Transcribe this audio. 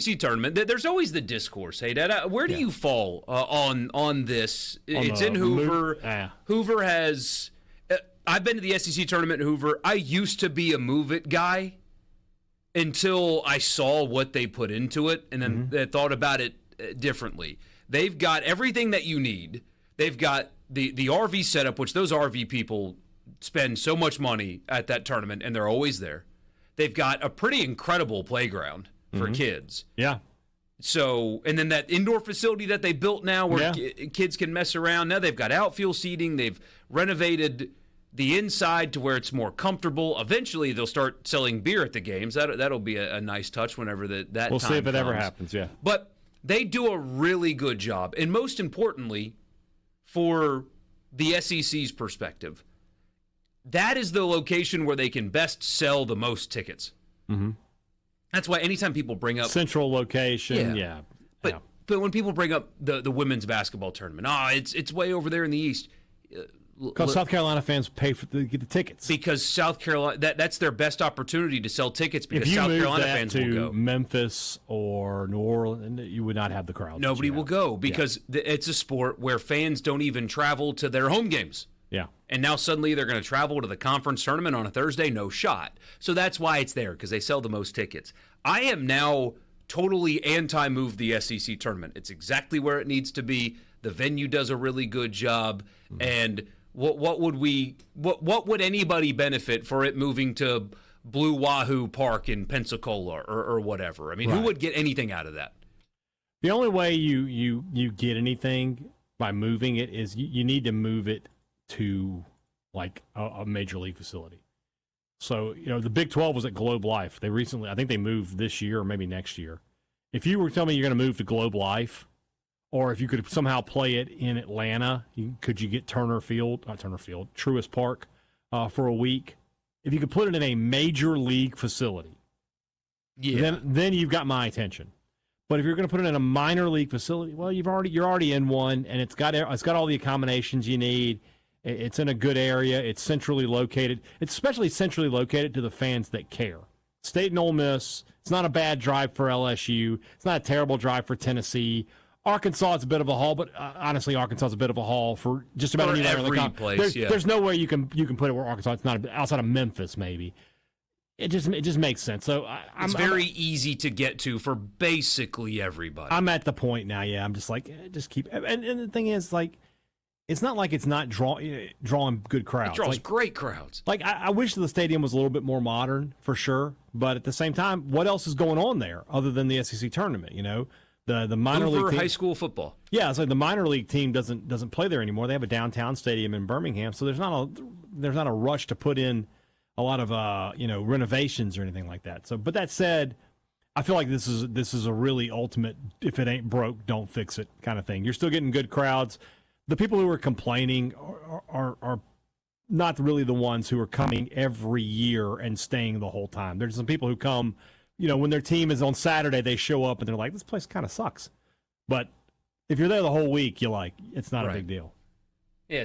SEC tournament, there's always the discourse. Hey, Dad, where do you fall on this? It's in Hoover. Hoover has. I've been to the SEC tournament in Hoover. I used to be a move it guy until I saw what they put into it, and then thought about it differently. They've got everything that you need. They've got the RV setup, which those RV people spend so much money at that tournament, and they're always there. They've got a pretty incredible playground for kids. Yeah. So, and then that indoor facility that they built now where kids can mess around. Now they've got outfield seating. They've renovated the inside to where it's more comfortable. Eventually, they'll start selling beer at the games. That'll be a nice touch whenever that we'll time see if it comes. ever happens, yeah. But they do a really good job. And most importantly, for the SEC's perspective, that is the location where they can best sell the most tickets. Mm-hmm. That's why anytime people bring up central location, But when people bring up the women's basketball tournament, it's way over there in the East. Because South Carolina fans pay to get the tickets. Because South Carolina, that's their best opportunity to sell tickets. Because if you South move Carolina that fans to will go. Memphis or New Orleans, you would not have the crowd. Nobody will go because it's a sport where fans don't even travel to their home games. Yeah. And now suddenly they're going to travel to the conference tournament on a Thursday? No shot. So that's why it's there, because they sell the most tickets. I am now totally anti-move the SEC tournament. It's exactly where it needs to be. The venue does a really good job. And what would anybody benefit for it moving to Blue Wahoo Park in Pensacola or whatever? I mean, who would get anything out of that? The only way you get anything by moving it is you need to move it to like a major league facility. So, the Big 12 was at Globe Life. They recently, I think they moved this year or maybe next year. If you were telling me you're going to move to Globe Life, or if you could somehow play it in Atlanta, could you get Truist Park for a week? If you could put it in a major league facility, then you've got my attention. But if you're going to put it in a minor league facility, well, you're already in one, and it's got all the accommodations you need. It's in a good area. It's centrally located. It's especially centrally located to the fans that care. State and Ole Miss. It's not a bad drive for LSU. It's not a terrible drive for Tennessee. Arkansas is a bit of a haul, but honestly, Arkansas is a bit of a haul for just about every place. There's no way you can put it where Arkansas. It's not outside of Memphis, maybe. It just makes sense. So it's very easy to get to for basically everybody. I'm at the point now. Yeah, I'm just like just keep. And the thing is, like, it's not like it's not drawing good crowds. It draws great crowds. Like I wish the stadium was a little bit more modern for sure, but at the same time, what else is going on there other than the SEC tournament? The minor Hoover league team, high school football. Yeah, so the minor league team doesn't play there anymore. They have a downtown stadium in Birmingham, so there's not a rush to put in a lot of renovations or anything like that. So, but that said, I feel like this is a really ultimate if it ain't broke, don't fix it kind of thing. You're still getting good crowds. The people who are complaining are not really the ones who are coming every year and staying the whole time. There's some people who come. When their team is on Saturday, they show up and they're like, this place kind of sucks. But if you're there the whole week, you're like, it's not a big deal. Yeah,